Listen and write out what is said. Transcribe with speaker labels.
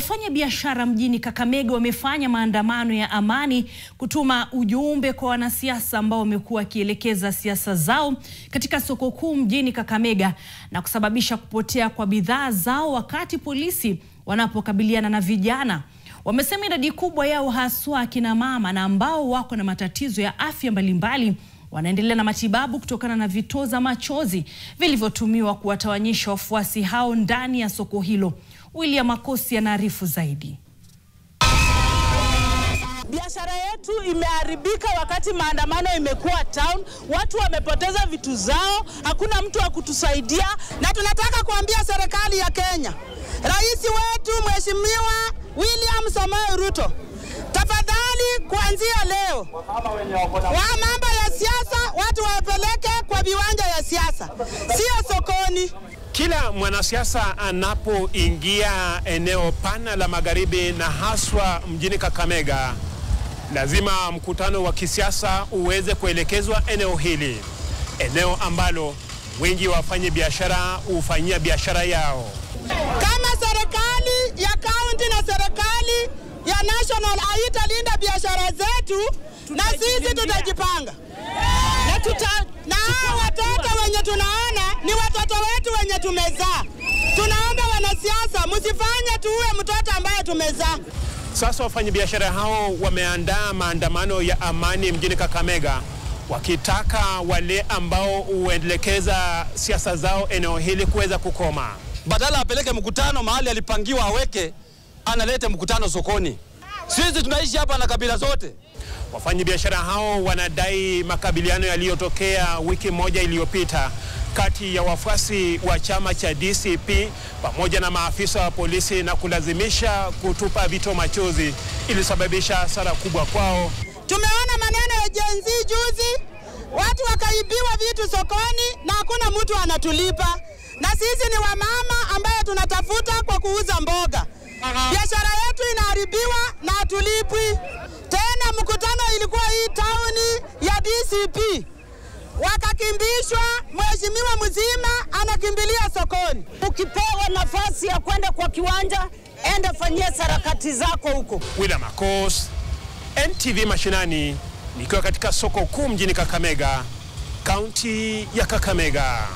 Speaker 1: Wafanya biashara mjini Kakamega wamefanya maandamano ya amani kutuma ujumbe kwa wanasiasa ambao wamekuwa wakielekeza siasa zao katika soko kuu mjini Kakamega na kusababisha kupotea kwa bidhaa zao wakati polisi wanapokabiliana na vijana. Wamesema idadi kubwa yao haswa akina mama na ambao wako na matatizo ya afya mbalimbali wanaendelea na matibabu kutokana na vitoza machozi vilivyotumiwa kuwatawanyisha wafuasi hao ndani ya soko hilo. William Makosi anaarifu zaidi.
Speaker 2: Biashara yetu imeharibika wakati maandamano imekuwa town. Watu wamepoteza vitu zao, hakuna mtu wa kutusaidia, na tunataka kuambia serikali ya Kenya, rais wetu Mheshimiwa William Samoei Ruto, tafadhali kuanzia leo wa mambo ya siasa watu wapeleke kwa viwanja ya siasa, sio sokoni.
Speaker 3: Kila mwanasiasa anapoingia eneo pana la magharibi na haswa mjini Kakamega, lazima mkutano wa kisiasa uweze kuelekezwa eneo hili, eneo ambalo wengi wafanye biashara hufanyia biashara yao.
Speaker 2: Kama serikali ya county na serikali ya national haitalinda biashara zetu, na sisi tutajipanga. Na watoto wenye tunaona ni watoto wetu wenye tumezaa. Tunaomba wanasiasa msifanye tuue mtoto ambaye tumezaa.
Speaker 3: Sasa wafanyabiashara hao wameandaa maandamano ya amani mjini Kakamega, wakitaka wale ambao huelekeza siasa zao eneo hili kuweza kukoma.
Speaker 4: Badala apeleke mkutano mahali alipangiwa aweke, analete mkutano sokoni. Sisi tunaishi hapa na kabila zote.
Speaker 3: Wafanyabiashara hao wanadai makabiliano yaliyotokea wiki moja iliyopita kati ya wafuasi wa chama cha DCP pamoja na maafisa wa polisi na kulazimisha kutupa vito machozi ilisababisha hasara kubwa kwao.
Speaker 2: Tumeona maneno ya Gen Z juzi, watu wakaibiwa vitu sokoni na hakuna mtu anatulipa. Na sisi ni wamama ambaye tunatafuta kwa kuuza mboga. Biashara yetu inaharibiwa na hatulipwi. Tena mkutano ilikuwa hii tauni ya DCP, wakakimbishwa, mheshimiwa mzima anakimbilia sokoni.
Speaker 5: Ukipewa nafasi ya kwenda kwa kiwanja, enda fanyia sarakati zako huko.
Speaker 3: William Makosi, NTV Mashinani, nikiwa katika soko kuu mjini Kakamega, kaunti ya Kakamega.